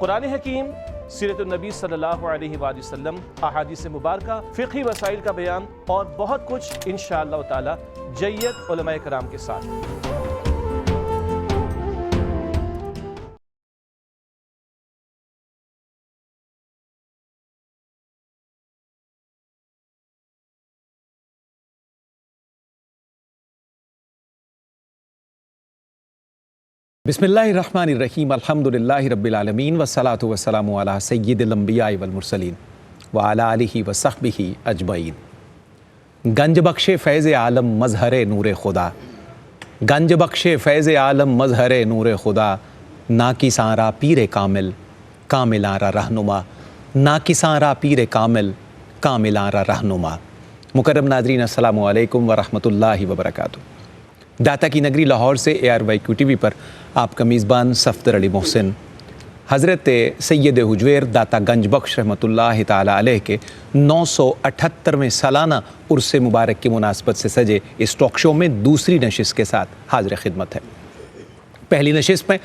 قرآن حکیم، سیرت النبی صلی اللہ علیہ وآلہ وسلم، احادیث مبارکہ، فقہی مسائل کا بیان اور بہت کچھ انشاءاللہ تعالی جید علماء کرام کے ساتھ۔ بسم اللہ الرحمن الرحیم، الحمدللہ رب العالمین والصلاة والسلام علی سید الانبیاء والمرسلین وعلی آلہ وصحبہ اجمعین۔ گنج بخش فیض عالم مظہر نور خدا، گنج بخش فیض عالم مظہر نور خدا، ناکساں را پیر کامل کاملاں را رہنما، ناکساں را پیر کامل کاملاں را رہنما۔ مکرم ناظرین، السلام علیکم ورحمۃ اللہ وبرکاتہ۔ داتا کی نگری لاہور سے ARYQ TV پر آپ کا میزبان صفدر علی محسن حضرت سید حجویر داتا گنج بخش رحمۃ اللہ تعالی علیہ کے 978ویں سالانہ عرس مبارک کی مناسبت سے سجے اس ٹاک شو میں دوسری نشست کے ساتھ حاضر خدمت ہے۔ پہلی نشست میں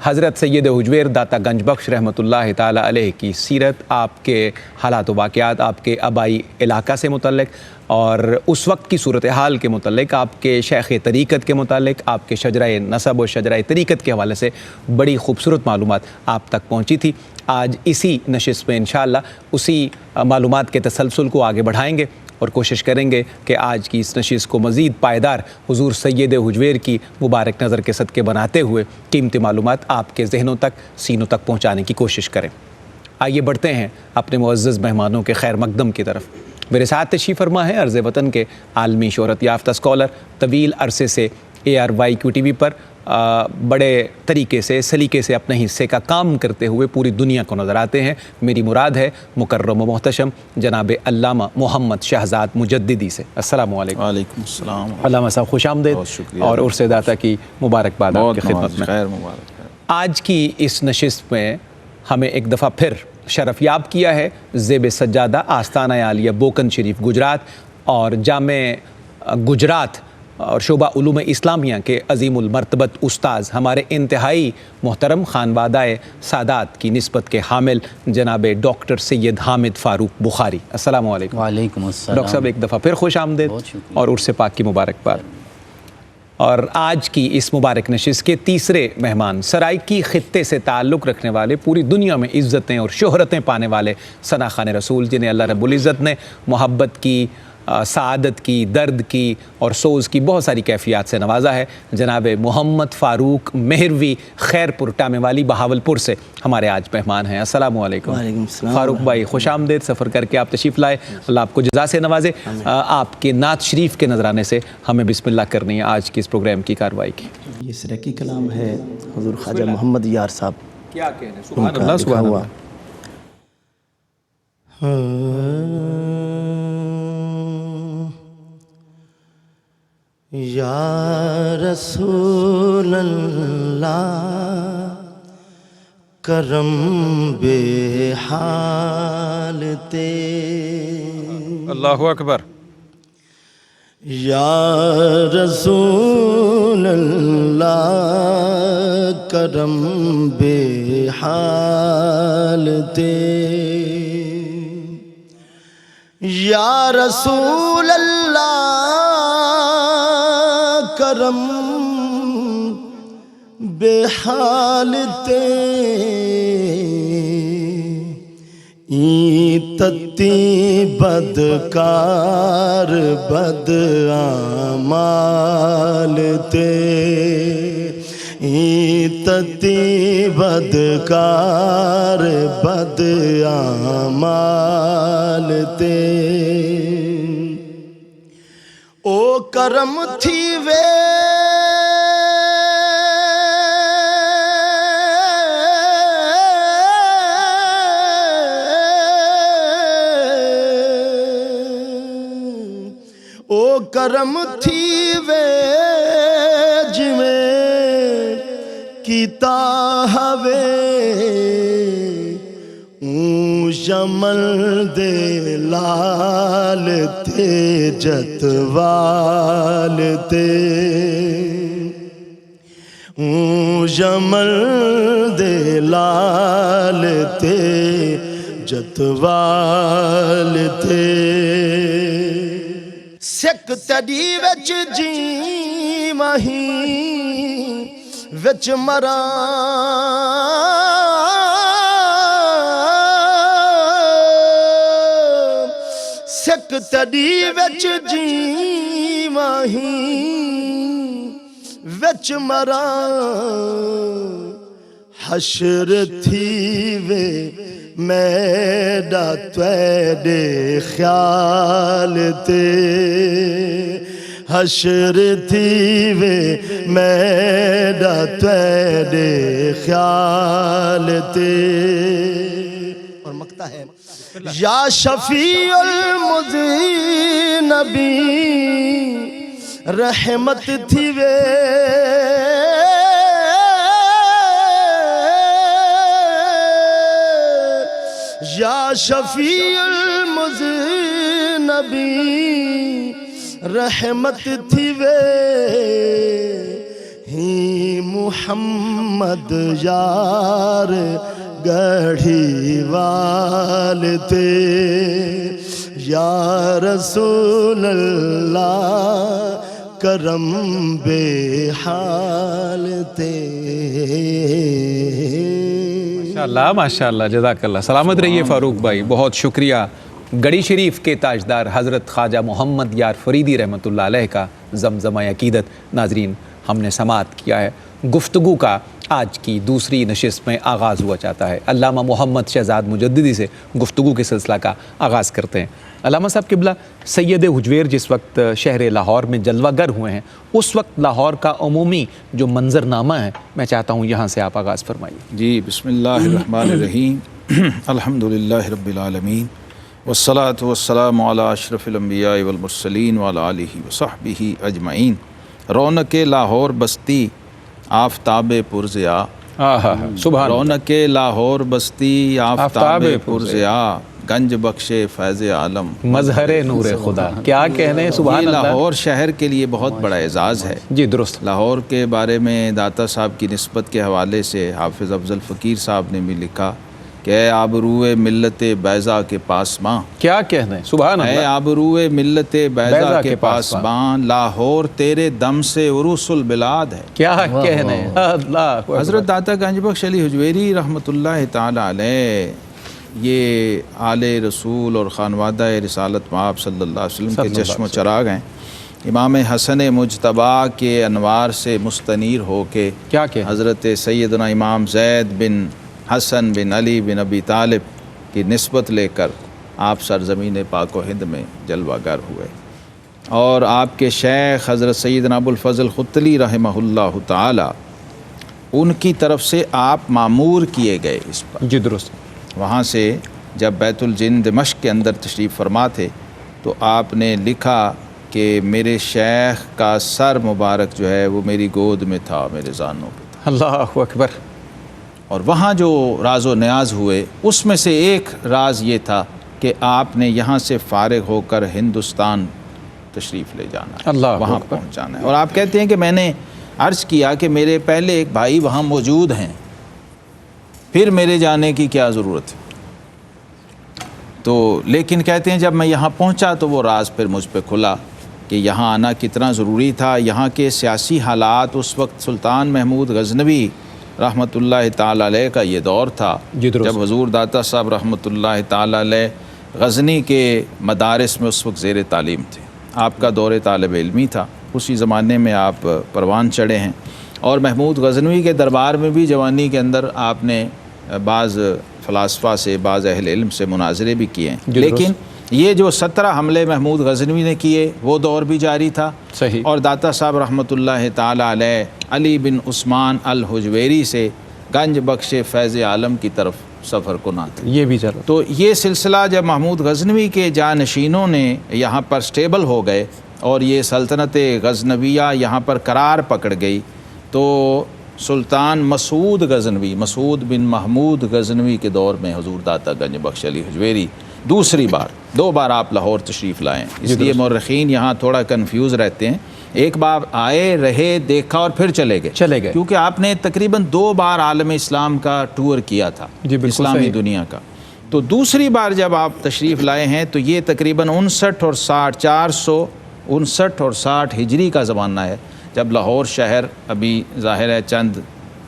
حضرت سید حجویر داتا گنج بخش رحمۃ اللہ تعالی علیہ کی سیرت، آپ کے حالات و واقعات، آپ کے آبائی علاقہ سے متعلق اور اس وقت کی صورتحال کے متعلق، آپ کے شیخ طریقت کے متعلق، آپ کے شجرہ نسب و شجرہ طریقت کے حوالے سے بڑی خوبصورت معلومات آپ تک پہنچی تھی۔ آج اسی نشست میں انشاءاللہ اسی معلومات کے تسلسل کو آگے بڑھائیں گے اور کوشش کریں گے کہ آج کی اس نشست کو مزید پائیدار حضور سید حجویر کی مبارک نظر کے صدقے بناتے ہوئے قیمتی معلومات آپ کے ذہنوں تک، سینوں تک پہنچانے کی کوشش کریں۔ آئیے بڑھتے ہیں اپنے معزز مہمانوں کے خیر مقدم کی طرف۔ میرے ساتھ تشریف فرما ہے عرض وطن کے عالمی شہرت یافتہ اسکالر، طویل عرصے سے ARYQ TV پر بڑے طریقے سے، سلیقے سے اپنے حصے کا کام کرتے ہوئے پوری دنیا کو نظر آتے ہیں۔ میری مراد ہے مکرم و محتشم جناب علامہ محمد شہزاد مجددی سے۔ السلام علیکم۔ وعلیکم السلام۔ علامہ صاحب خوش آمدید اور عرس داتا کی مبارکباد آپ کی خدمت میں۔ خیر مبارک۔ آج کی اس نشست میں ہمیں ایک دفعہ پھر شرف یاب کیا ہے زیب سجادہ آستانہ عالیہ بوکن شریف گجرات اور جامع گجرات اور شعبہ علوم اسلامیہ کے عظیم المرتبت استاذ، ہمارے انتہائی محترم خانوادہ سادات کی نسبت کے حامل جناب ڈاکٹر سید حامد فاروق بخاری۔ السلام علیکم۔ وعلیکم السلام۔ ڈاکٹر صاحب ایک دفعہ پھر خوش آمدید اور عرس پاک کی مبارکباد۔ اور آج کی اس مبارک نشست کے تیسرے مہمان، سرائیکی خطے سے تعلق رکھنے والے، پوری دنیا میں عزتیں اور شہرتیں پانے والے ثنا خوان رسول، جنہیں اللہ رب العزت نے محبت کی، سعادت کی، درد کی اور سوز کی بہت ساری کیفیات سے نوازا ہے، جناب محمد فاروق مہروی خیر پور ٹامے والی بہاولپور سے ہمارے آج مہمان ہیں۔ السلام علیکم۔ وعلیکم السلام۔ فاروق بھائی خوش آمدید، سفر کر کے آپ تشریف لائے، اللہ آپ کو جزا سے نوازے۔ آپ کے نعت شریف کے نذرانے سے ہمیں بسم اللہ کرنی ہے آج کی اس پروگرام کی کارروائی کی۔ یہ سرکی کلام ہے حضور خواجہ محمد یار صاحب۔ کیا کہنے، سبحان اللہ سبحان اللہ۔ یا رسول اللہ کرم بے حال اللہ اکبر۔ یا رسول اللہ کرم بے حال یا رسول اللہ کرم بے حال تتی بدکار بد اعمال تتی بدکار بد اعمال او کرم تھی وے او کرم تھی وے جویں کیتا ہوے شمل دے لال تے جتوال تے جمل دے لال تے جتوال تے سک تڑی وچ جی مہی وچ مراں سک تڑی وچ جی مہی وچ مراں حشر تھی وے میڈا تیرے خیال تے حشر تھی وے میڈا تیرے خیال تے اور مقطع ہے یا شفیع المذنبین رحمت تھی وے یا شفیع المذنبین رحمت تھی وے ہی محمد یار گڑھی وال تے یا رسول اللہ کرم بے حال تے ماشاءاللہ جزاک اللہ. سلامت رہیے فاروق بھائی، بہت شکریہ. گڑھی شریف کے تاجدار حضرت خواجہ محمد یار فریدی رحمۃ اللہ علیہ کا زمزمہ عقیدت. ناظرین، ہم نے سماعت کیا ہے. گفتگو کا آج کی دوسری نشست میں آغاز ہوا چاہتا ہے. علامہ محمد شہزاد مجددی سے گفتگو کے سلسلہ کا آغاز کرتے ہیں. علامہ صاحب قبلہ، سید حجویر جس وقت شہر لاہور میں جلوہ گر ہوئے ہیں، اس وقت لاہور کا عمومی جو منظرنامہ ہے، میں چاہتا ہوں یہاں سے آپ آغاز فرمائیے. جی، بسم اللہ الرحمن الرحیم. الحمدللہ رب العالمین والصلاة والسلام علی اشرف الانبیاء والمرسلین وعلی آلہ وصحبہ اجمعین. رونق لاہور بستی آفتاب پرزیا، سبحان. رونق لاہور بستی آفتاب پرزیا، گنج بخشے فیض عالم مظہر نور خدا. کیا کہنے، سبحان یہ اللہ. لاہور شہر کے لیے بہت بڑا اعزاز ہے. جی درست. لاہور کے بارے میں داتا صاحب کی نسبت کے حوالے سے حافظ افضل فقیر صاحب نے بھی لکھا کہ اے آبروئے ملت بیضا کے پاسباں. کیا کہنے، سبحان اے اللہ. آبروئے ملت بیضا کے پاسباں، لاہور تیرے دم سے عروس البلاد ہے. کیا کہنے، اللہ. حضرت داتا گنج بخش علی حجویری رحمۃ اللہ تعالی علیہ یہ آل رسول اور خانوادہ رسالت مآب صلی اللہ علیہ وسلم کے چشم و چراغ ہیں. امام حسن مجتبیٰ کے انوار سے مستنیر ہو کے کیا کہ حضرت سیدنا امام زید بن حسن بن علی بن ابی طالب کی نسبت لے کر آپ سرزمین پاک و ہند میں جلوہ گر ہوئے، اور آپ کے شیخ حضرت سیدنا ابو الفضل ختلی رحمہ اللہ تعالی ان کی طرف سے آپ مامور کیے گئے اس پر. جی درست. وہاں سے جب بیت الجن دمشق کے اندر تشریف فرما تھے تو آپ نے لکھا کہ میرے شیخ کا سر مبارک جو ہے وہ میری گود میں تھا، میرے زانوں پہ تھا. اللہ اکبر. اور وہاں جو راز و نیاز ہوئے اس میں سے ایک راز یہ تھا کہ آپ نے یہاں سے فارغ ہو کر ہندوستان تشریف لے جانا ہے، اللہ وہاں اکبر. پہنچانا ہے. اور آپ کہتے ہیں کہ میں نے عرض کیا کہ میرے پہلے ایک بھائی وہاں موجود ہیں، پھر میرے جانے کی کیا ضرورت ہے. تو لیکن کہتے ہیں جب میں یہاں پہنچا تو وہ راز پھر مجھ پہ کھلا کہ یہاں آنا کتنا ضروری تھا. یہاں کے سیاسی حالات اس وقت سلطان محمود غزنوی رحمۃ اللہ تعالی علیہ کا یہ دور تھا جب حضور داتا صاحب رحمۃ اللہ تعالی علیہ غزنی کے مدارس میں اس وقت زیر تعلیم تھے. آپ کا دور طالب علمی تھا، اسی زمانے میں آپ پروان چڑھے ہیں. اور محمود غزنوی کے دربار میں بھی جوانی کے اندر آپ نے بعض فلاسفہ سے، بعض اہل علم سے مناظرے بھی کیے ہیں. لیکن یہ جو 17 حملے محمود غزنوی نے کیے وہ دور بھی جاری تھا. صحیح. اور داتا صاحب رحمۃ اللہ تعالی علیہ علی بن عثمان الحجویری سے گنج بخش فیض عالم کی طرف سفر کنا تھے. یہ بھی چلو. تو یہ سلسلہ جب محمود غزنوی کے جانشینوں نے یہاں پر سٹیبل ہو گئے اور یہ سلطنت غزنویہ یہاں پر قرار پکڑ گئی تو سلطان مسعود غزنوی، مسعود بن محمود غزنوی کے دور میں حضور داتا گنج بخش علی حجویری دو بار آپ لاہور تشریف لائیں. اس لیے مورخین یہاں تھوڑا کنفیوز رہتے ہیں ایک بار آئے، رہے، دیکھا اور پھر چلے گئے کیونکہ آپ نے تقریباً 2 بار عالم اسلام کا ٹور کیا تھا، اسلامی دنیا کا۔ تو دوسری بار جب آپ تشریف لائے ہیں تو یہ تقریباً 59 اور 60 459 اور 60 ہجری کا زمانہ ہے، جب لاہور شہر ابھی ظاہر ہے چند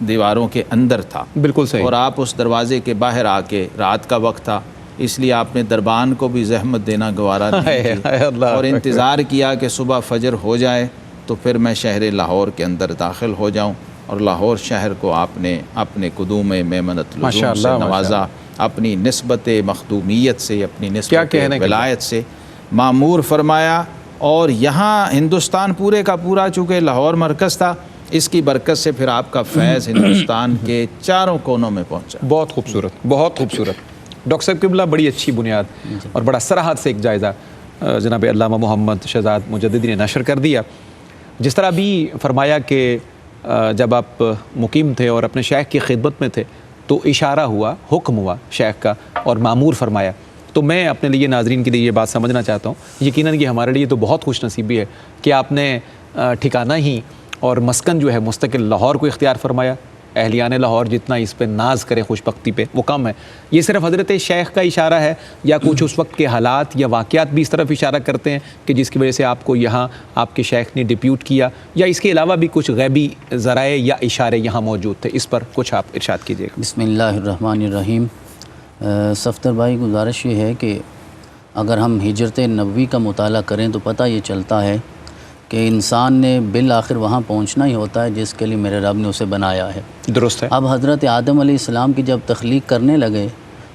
دیواروں کے اندر تھا، بالکل صحیح، اور آپ اس دروازے کے باہر آ کے، رات کا وقت تھا، اس لیے آپ نے دربان کو بھی زحمت دینا گوارا نہیں کی اور انتظار کیا کہ صبح فجر ہو جائے تو پھر میں شہر لاہور کے اندر داخل ہو جاؤں، اور لاہور شہر کو آپ نے اپنے قدوم میمنت لزوم سے نوازا، اپنی نسبت مخدومیت سے، اپنی نسبت ولایت سے معمور فرمایا، اور یہاں ہندوستان پورے کا پورا چونکہ لاہور مرکز تھا، اس کی برکت سے پھر آپ کا فیض ہندوستان کے چاروں کونوں میں پہنچا۔ بہت خوبصورت، بہت خوبصورت۔ ڈاکٹر صاحب قبلہ، بڑی اچھی بنیاد اور بڑا صراحت سے ایک جائزہ جناب علامہ محمد شہزاد مجددی نے نشر کر دیا۔ جس طرح بھی فرمایا کہ جب آپ مقیم تھے اور اپنے شیخ کی خدمت میں تھے تو اشارہ ہوا، حکم ہوا شیخ کا اور معمور فرمایا، تو میں اپنے لیے، ناظرین کے لیے یہ بات سمجھنا چاہتا ہوں، یقیناً یہ ہمارے لیے تو بہت خوش نصیبی ہے کہ آپ نے ٹھکانہ ہی اور مسکن جو ہے مستقل لاہور کو اختیار فرمایا۔ اہلیان لاہور جتنا اس پہ ناز کرے خوش بختی پہ وہ کم ہے۔ یہ صرف حضرت شیخ کا اشارہ ہے یا کچھ اس وقت کے حالات یا واقعات بھی اس طرف اشارہ کرتے ہیں کہ جس کی وجہ سے آپ کو یہاں آپ کے شیخ نے ڈپیوٹ کیا، یا اس کے علاوہ بھی کچھ غیبی ذرائع یا اشارے یہاں موجود تھے؟ اس پر کچھ آپ ارشاد کیجیے گا۔ بسم اللہ الرحمن الرحیم۔ صفدر بھائی، گزارش یہ ہے کہ اگر ہم ہجرت نبوی کا مطالعہ کریں تو پتہ یہ چلتا ہے کہ انسان نے بالآخر وہاں پہنچنا ہی ہوتا ہے جس کے لیے میرے رب نے اسے بنایا ہے۔ درست ہے۔ اب حضرت آدم علیہ السلام کی جب تخلیق کرنے لگے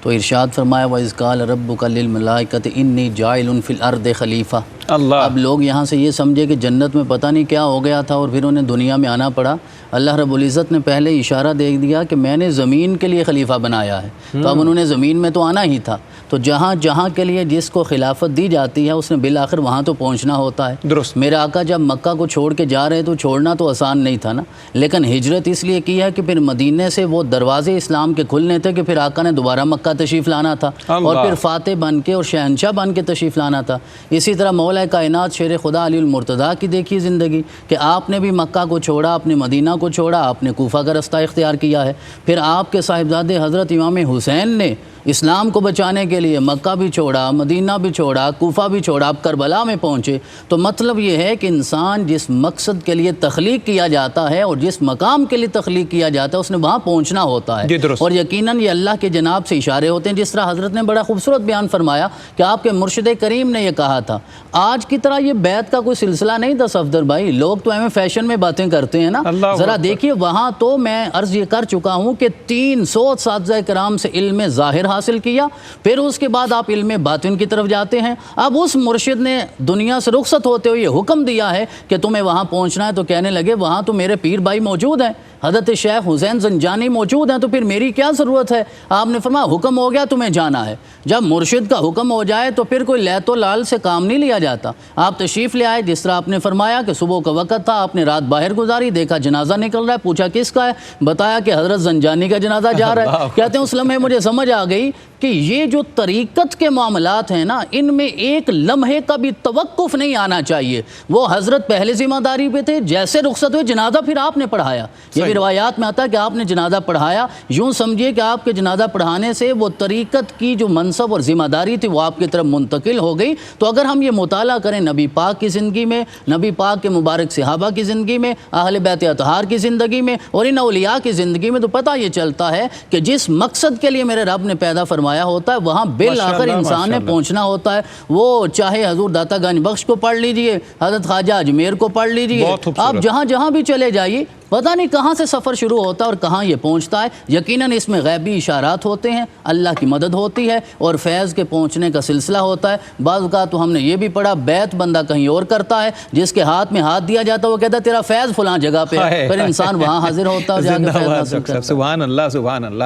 تو ارشاد فرمایا وَإِذْ قَالَ رَبُّكَ لِلْمَلَائِكَةِ إِنِّي جَاعِلٌ فِي الْأَرْضِ خلیفہ۔ اب لوگ یہاں سے یہ سمجھے کہ جنت میں پتہ نہیں کیا ہو گیا تھا اور پھر انہیں دنیا میں آنا پڑا۔ اللہ رب العزت نے پہلے اشارہ دے دیا کہ میں نے زمین کے لیے خلیفہ بنایا ہے، تو اب انہوں نے زمین میں تو آنا ہی تھا، تو جہاں جہاں کے لیے جس کو خلافت دی جاتی ہے اس نے بالآخر وہاں تو پہنچنا ہوتا ہے۔ درست۔ میرے آقا جب مکہ کو چھوڑ کے جا رہے تو چھوڑنا تو آسان نہیں تھا نا، لیکن ہجرت اس لیے کی ہے کہ پھر مدینے سے وہ دروازے اسلام کے کھلنے تھے کہ پھر آقا نے دوبارہ مکہ تشریف لانا تھا اور پھر فاتح بن کے اور شہنشاہ بن کے تشریف لانا تھا۔ اسی طرح مولا کائنات شیر خدا علی المرتضیٰ کی دیکھی زندگی کہ آپ نے بھی مکہ کو چھوڑا، اپنے مدینہ کو چھوڑا، آپ نے کوفہ کا رستہ اختیار کیا ہے۔ پھر آپ کے صاحبزادے حضرت امام حسین نے اسلام کو بچانے کے لیے مکہ بھی چھوڑا، مدینہ بھی چھوڑا، کوفہ بھی چھوڑا، اب کربلا میں پہنچے۔ تو مطلب یہ ہے کہ انسان جس مقصد کے لیے تخلیق کیا جاتا ہے اور جس مقام کے لیے تخلیق کیا جاتا ہے اس نے وہاں پہنچنا ہوتا ہے، اور یقیناً یہ اللہ کے جناب سے اشارے ہوتے ہیں۔ جس طرح حضرت نے بڑا خوبصورت بیان فرمایا کہ آپ کے مرشد کریم نے یہ کہا تھا، آج کی طرح یہ بیعت کا کوئی سلسلہ نہیں تھا صفدر بھائی، لوگ تو ایویں فیشن میں باتیں کرتے ہیں نا، ذرا دیکھیے وہاں تو میں عرض یہ کر چکا ہوں کہ 300 اساتذہ کرام سے علم ظاہر حاصل کیا، پھر اس کے بعد آپ علم باطن کی طرف جاتے ہیں۔ اب اس مرشد نے دنیا سے رخصت ہوتے ہوئے یہ حکم دیا ہے کہ تمہیں وہاں پہنچنا ہے، تو کہنے لگے وہاں تو میرے پیر بھائی موجود ہیں، حضرت شیخ حسین زنجانی موجود ہیں، تو پھر میری کیا ضرورت ہے؟ آپ نے فرمایا حکم ہو گیا تمہیں جانا ہے۔ جب مرشد کا حکم ہو جائے تو پھر کوئی لیت و لال سے کام نہیں لیا جاتا۔ آپ تشریف لے آئے، جس طرح آپ نے فرمایا کہ صبح کا وقت تھا، آپ نے رات باہر گزاری، دیکھا جنازہ نکل رہا ہے، پوچھا کس کا ہے، بتایا کہ حضرت زنجانی کا جنازہ جا رہا ہے۔ کہتے ہیں اس لمحے مجھے سمجھ آ گئی کہ یہ جو طریقت کے معاملات ہیں نا، ان میں ایک لمحے کا بھی توقف نہیں آنا چاہیے۔ وہ حضرت پہلے ذمہ داری پہ تھے، جیسے رخصت ہوئے جنازہ پھر آپ نے پڑھایا۔ یہ بھی روایات میں آتا ہے کہ آپ نے جنازہ پڑھایا، یوں سمجھیے کہ آپ کے جنازہ پڑھانے سے وہ طریقت کی جو منصب اور ذمہ داری تھی وہ آپ کی طرف منتقل ہو گئی۔ تو اگر ہم یہ مطالعہ کریں نبی پاک کی زندگی میں، نبی پاک کے مبارک صحابہ کی زندگی میں، اہل بیت اطہار کی زندگی میں اور ان اولیاء کی زندگی میں، تو پتہ یہ چلتا ہے کہ جس مقصد کے لیے میرے رب نے پیدا فرمایا ہوتا ہے وہاں بالآخر انسان نے پہنچنا ہوتا ہے۔ وہ چاہے حضور داتا گنج بخش کو پڑھ لیجئے، حضرت خواجہ اجمیر کو پڑھ لیجئے، آپ جہاں جہاں بھی چلے جائیے، پتہ نہیں کہاں سے سفر شروع ہوتا ہے اور کہاں یہ پہنچتا ہے۔ یقیناً اس میں غیبی اشارات ہوتے ہیں، اللہ کی مدد ہوتی ہے اور فیض کے پہنچنے کا سلسلہ ہوتا ہے۔ بعض اوقات تو ہم نے یہ بھی پڑھا، بیعت بندہ کہیں اور کرتا ہے، جس کے ہاتھ میں ہاتھ دیا جاتا ہے وہ کہتا ہے تیرا فیض فلاں جگہ پہ ہے، پھر انسان وہاں حاضر ہوتا ہے اور جا کے فیض حاصل کرتا ہے۔ سبحان اللہ، سبحان اللہ۔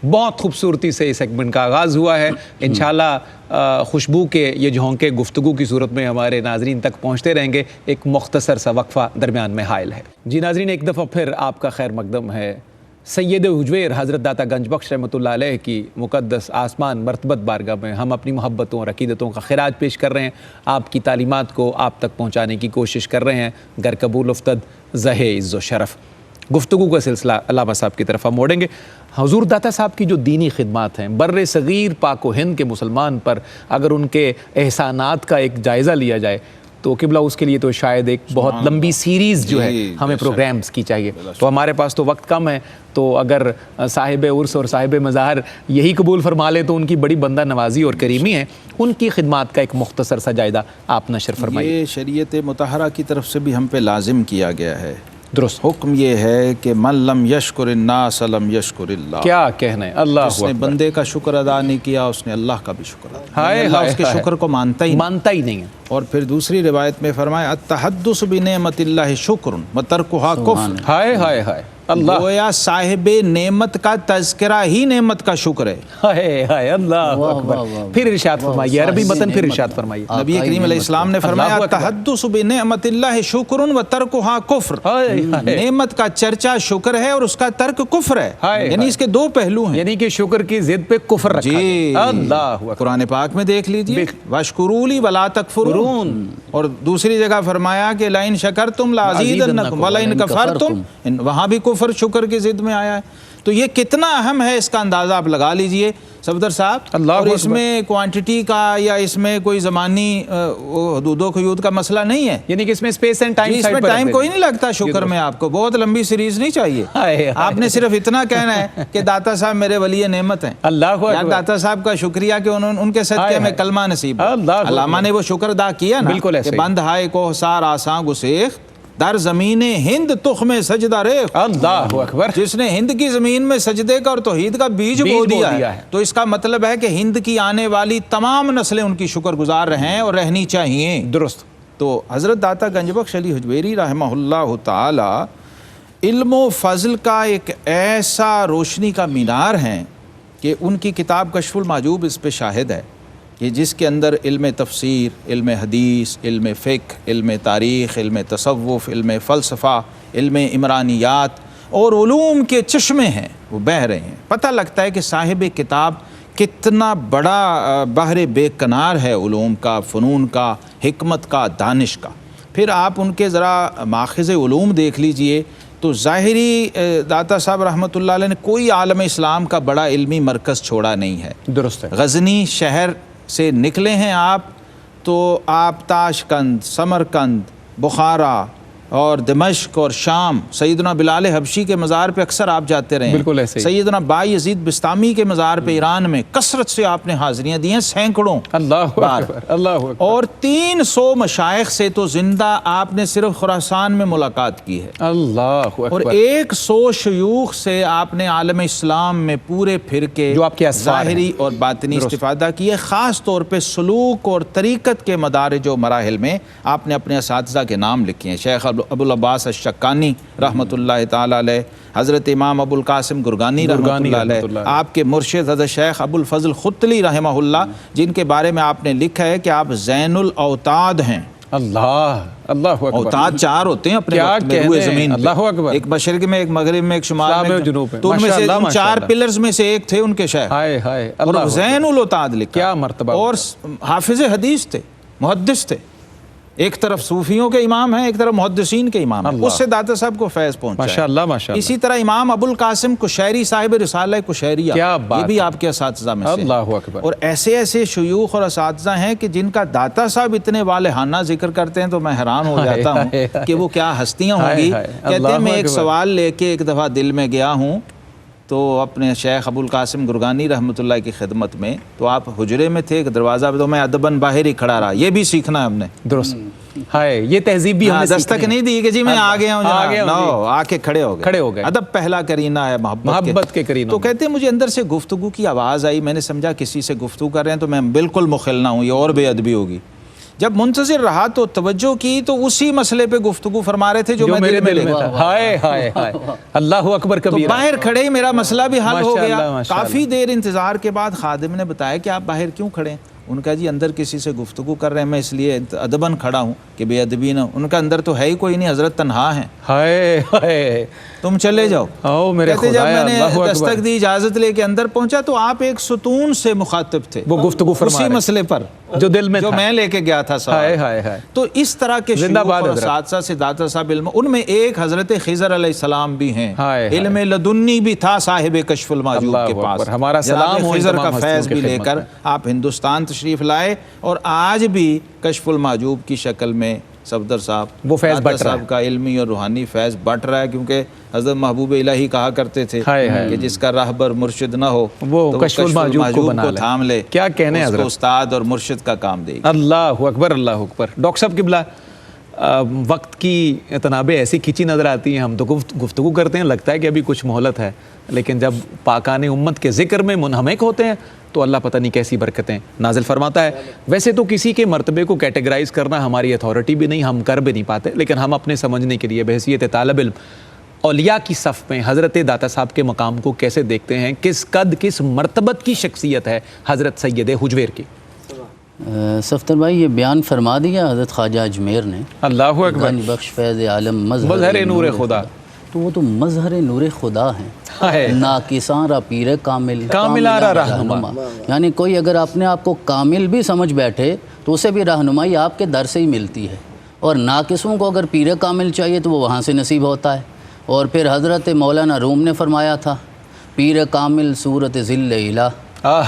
بہت خوبصورتی سے اس سیگمنٹ کا آغاز ہوا ہے۔ انشاءاللہ خوشبو کے یہ جھونکے گفتگو کی صورت میں ہمارے ناظرین تک پہنچتے رہیں گے۔ ایک مختصر سا وقفہ درمیان میں حائل ہے۔ جی ناظرین، ایک دفعہ پھر آپ کا خیر مقدم ہے سید حجویر حضرت داتا گنج بخش رحمۃ اللہ علیہ کی مقدس آسمان مرتبت بارگاہ میں ہم اپنی محبتوں اور عقیدتوں کا خراج پیش کر رہے ہیں، آپ کی تعلیمات کو آپ تک پہنچانے کی کوشش کر رہے ہیں۔ گر قبول افتد زہ عز و شرف۔ گفتگو کا سلسلہ علامہ صاحب کی طرف ہم موڑیں گے۔ حضور داتا صاحب کی جو دینی خدمات ہیں بر صغیر پاک و ہند کے مسلمان پر، اگر ان کے احسانات کا ایک جائزہ لیا جائے تو قبلہ اس کے لیے تو شاید ایک بہت لمبی سیریز جو ہے ہمیں پروگرامز کی چاہیے، تو ہمارے پاس تو وقت کم ہے، تو اگر صاحب عرس اور صاحب مظاہر یہی قبول فرما لے تو ان کی بڑی بندہ نوازی اور کریمی ہے، ان کی خدمات کا ایک مختصر سا جائزہ آپ نشر فرمائیے۔ یہ شریعت مطہرہ کی طرف سے بھی ہم پہ لازم کیا گیا ہے۔ درست حکم یہ ہے کہ من لم یشکر الناس لم یشکر اللہ۔ کیا کہنا ہے، اللہ جس نے بندے کا شکر ادا نہیں کیا اس نے اللہ کا بھی شکر ادا ہائے اللہ ہائے اس کے ہائے۔ شکر کو مانتا ہی ہی نہیں ہے۔ اور پھر دوسری روایت میں فرمایا التحدث بنعمت اللہ شکر وترکھا کفر۔ ہائے ہائے ہائے اللہ، گویا صاحب نعمت کا تذکرہ ہی نعمت کا شکر ہے۔ ہائے ہائے اللہ اکبر۔ پھر ارشاد فرمائیے، عربی متن پھر ارشاد فرمائیے۔ نبی کریم علیہ السلام نے فرمایا اللہ اکبر۔ التحدث بنعمت اللہ شکر وترکھا کفر۔ ہائے ہائے۔ نعمت کا چرچا شکر ہے اور اس کا ترک کفر ہے، ہائے یعنی ہائے۔ اس کے دو پہلو ہیں۔ یعنی کہ شکر کی ضد پہ کفر رکھا جی گیا۔ اللہ اکبر۔ قرآن پاک میں دیکھ لیجیے وَاشْكُرُوا لِي وَلَا تَكْفُرُونَ، اور دوسری جگہ فرمایا کہ لَئِن شَكَرْتُمْ لَأَزِيدَنَّكُمْ وَلَئِن كَفَرْتُمْ، وہاں بھی کفر شکر کی ضد میں آیا ہے۔ تو یہ کتنا اہم ہے اس کا اندازہ آپ لگا لیجئے صفدر صاحب۔ اللہ اور اس اکبر۔ میں کوانٹٹی کا یا اس میں کوئی زمانی حدود و قیود کا مسئلہ نہیں ہے، یعنی کہ اس میں اسپیس اینڈ ٹائم اس میں ٹائم کوئی نہیں لگتا شکر میں، آپ کو بہت لمبی سیریز نہیں چاہیے، ہائے آپ نے صرف اتنا کہنا ہے کہ داتا صاحب میرے ولی نعمت ہیں، اللہ یا اکبر۔ داتا صاحب کا شکریہ کہ ان کے صدقے میں کلمہ نصیب ہے۔ اللہ اکبر۔ علامہ نے وہ شکر ادا کیا نا بالکل ایسے کہ ہی۔ بند ہائے کو سار آساں گسیخ در زمین ہند تخم سجدہ ریخ۔ اللہ اکبر۔ جس نے ہند کی زمین میں سجدے کا اور توحید کا بیج بو دیا ہے، تو اس کا مطلب ہے کہ ہند کی آنے والی تمام نسلیں ان کی شکر گزار رہیں اور رہنی چاہیے۔ درست۔ تو حضرت داتا گنج بخش علی حجویری رحمہ اللہ تعالی علم و فضل کا ایک ایسا روشنی کا مینار ہیں کہ ان کی کتاب کشف المحجوب اس پہ شاہد ہے کہ جس کے اندر علم تفسیر، علم حدیث، علم فقہ، علم تاریخ، علم تصوف، علم فلسفہ، علم عمرانیات اور علوم کے چشمے ہیں، وہ بہہ رہے ہیں۔ پتہ لگتا ہے کہ صاحب کتاب کتنا بڑا بحر بے کنار ہے علوم کا، فنون کا، حکمت کا، دانش کا۔ پھر آپ ان کے ذرا ماخذ علوم دیکھ لیجئے تو ظاہری داتا صاحب رحمۃ اللہ علیہ نے کوئی عالم اسلام کا بڑا علمی مرکز چھوڑا نہیں ہے۔ درست ہے۔ غزنی شہر سے نکلے ہیں آپ تو آپ تاشقند، سمرقند، بخارا اور دمشق اور شام، سیدنا بلال حبشی کے مزار پہ اکثر آپ جاتے رہے ہیں، بالکل ایسے ہی۔ سیدنا بائی یزید بستامی کے مزار پہ ایران میں کثرت سے آپ نے حاضریاں دی ہیں، سینکڑوں اللہ بار۔ اکبر۔ اللہ اکبر۔ اور 300 مشائخ سے تو زندہ آپ نے صرف خراسان میں ملاقات کی ہے، اللہ اور اکبر۔ 100 شیوخ سے آپ نے عالم اسلام میں پورے پھر کے جو آپ کے اسفار ہیں۔ ظاہری اور باطنی استفادہ کیے، خاص طور پہ سلوک اور طریقت کے مدارج و مراحل میں آپ نے اپنے اساتذہ کے نام لکھے ہیں۔ شیخ ابو العباس الشکانی رحمۃ اللہ تعالی علیہ، حضرت امام ابو القاسم گرگانی رحمۃ اللہ علیہ، آپ کے مرشد حضرت شیخ ابو الفضل خطلی رحمہ اللہ، جن کے بارے میں آپ نے لکھا ہے کہ آپ زین الاوتاد ہیں۔ اللہ اللہ اکبر۔ اوتاد 4 ہوتے ہیں اپنے کیا وقت میں کہنے ہوئے ہیں، زمین پہ، اللہ اکبر۔ ایک مشرق میں، ایک مغرب میں، ایک شمال اسلام میں، و جنوب میں، تو ان میں سے ماشاء اللہ، ان ماشاء 4 اللہ۔ پلرز میں سے ایک تھے ان کے شیخ، ہائے ہائے اور اللہ زین الاوتاد لکھا، کیا مرتبہ، اور حافظ حدیث تھے، محدث تھے، ایک طرف صوفیوں کے امام ہیں، ایک طرف محدثین کے امام ہیں، اس سے داتا صاحب کو فیض پہنچا ہے۔ ماشاء اللہ ماشاء اللہ۔ اسی طرح امام ابو القاسم کشیری صاحب رسالہ کشیریہ، کیا بات یہ بھی ہے، آپ کے اساتذہ میں سے ہیں۔ اللہ اکبر۔ اور ایسے ایسے شیوخ اور اساتذہ ہیں کہ جن کا داتا صاحب اتنے والہانہ ذکر کرتے ہیں تو میں حیران ہو جاتا ہوں کہ وہ کیا ہستیاں ہوں گی۔ کہتے ہیں میں ایک سوال لے کے ایک دفعہ دل میں گیا ہوں تو اپنے شیخ ابو القاسم گرگانی رحمۃ اللہ کی خدمت میں، تو آپ حجرے میں تھے، ایک دروازہ پہ، تو میں ادباً باہر ہی کھڑا رہا، یہ بھی سیکھنا ہے ہم نے۔ درست۔ ہائے یہ تہذیب بھی ہم نے دستک نہیں دی کہ جی میں آ گیا ہوں جناب، نو، آ کے کھڑے ہو گئے۔ ادب پہلا کرینہ ہے محبت کے کرینہ۔ تو کہتے ہیں مجھے اندر سے گفتگو کی آواز آئی، میں نے سمجھا کسی سے گفتگو کر رہے ہیں تو میں بالکل مخل نہ ہوں، یہ اور بے ادبی ہوگی۔ جب منتظر رہا تو توجہ کی تو اسی مسئلے پہ گفتگو فرما رہے تھے جو میں میرے دل میں تھا۔ ہائے ہائے ہائے اللہ اکبر تو کبیرہ۔ باہر کھڑے ہی میرا مسئلہ بھی حل ہو ماشاء گیا۔ اللہ، ماشاء کافی دیر انتظار کے بعد خادم نے بتایا کہ آپ باہر کیوں کھڑے ہیں؟ ان کا جی اندر کسی سے گفتگو کر رہے ہیں، میں اس لیے ادباً کھڑا ہوں کہ بے ادبی نہ، ان کا اندر تو ہے ہی کوئی نہیں، حضرت تنہا ہیں، ہائے ہائے، تم چلے جاؤ۔ او میرے کہتے جب خدایا، میں نے اللہ اکبر، دستک دی، اجازت لے کے اندر پہنچا تو آپ ایک ستون سے مخاطب تھے، وہ گفتگو فرما اسی رہے مسئلے پر جو دل میں جو تھا، میں لے کے گیا تھا ہائے سوال۔ ہائے ہائے، تو اس طرح کے زندہ شیوخ باد اور حضرت۔ اساتذہ سے داتا صاحب علم، ان میں ایک حضرت خضر علیہ السلام بھی ہیں، ہائے ہائے، علم لدنی بھی تھا صاحب کشف المحجوب اللہ کے پاس۔ اکبر، ہمارا سلام جناب ہو ان خضر تمام کا ہستیوں فیض کی بھی لے خدمت کر میں۔ آپ ہندوستان تشریف لائے، اور آج بھی کشف المحجوب کی شکل میں صفدر صاحب، وہ فیض داتا بٹ رہا ہے۔ صاحب کا علمی اور روحانی فیض بٹ رہا ہے، کیونکہ حضرت محبوب الہی کہا کرتے تھے ہائے ہائے، کہ جس کا راہبر مرشد نہ ہو وہ تو کشف المحجوب کو بنا لے۔ تھام لے، کیا کہنے اس کو حضرت، استاد اور مرشد کا کام دے گی۔ اللہ اکبر، اللہ اکبر۔ ڈاکٹر صاحب قبلہ، وقت کی تنابیں ایسی کھینچی نظر آتی ہیں، ہم تو گفتگو کرتے ہیں، لگتا ہے کہ ابھی کچھ مہلت ہے، لیکن جب پاکان امت کے ذکر میں منہمک ہوتے ہیں تو اللہ پتہ نہیں کیسی برکتیں نازل فرماتا ہے۔ ویسے تو کسی کے مرتبے کو کیٹیگرائز کرنا ہماری اتھارٹی بھی نہیں، ہم کر بھی نہیں پاتے، لیکن ہم اپنے سمجھنے کے لیے بحیثیت طالب علم اولیاء کی صف میں حضرت داتا صاحب کے مقام کو کیسے دیکھتے ہیں، کس قد کس مرتبت کی شخصیت ہے حضرت سید حجویر کی؟ صفدر بھائی یہ بیان فرما دیا حضرت خواجہ اجمیر نے، اللہ اکبر، گنج بخش فیض عالم مظہر نور خدا، تو وہ تو مظہر نور خدا ہیں، ہائے، ناقصاں را پیر کامل، کامل آرا رہنما۔ یعنی کوئی اگر اپنے آپ کو کامل بھی سمجھ بیٹھے تو اسے بھی رہنمائی آپ کے در سے ہی ملتی ہے، اور ناقصوں کو اگر پیر کامل چاہیے تو وہ وہاں سے نصیب ہوتا ہے۔ اور پھر حضرت مولانا روم نے فرمایا تھا، پیر کامل صورت ذل الہ،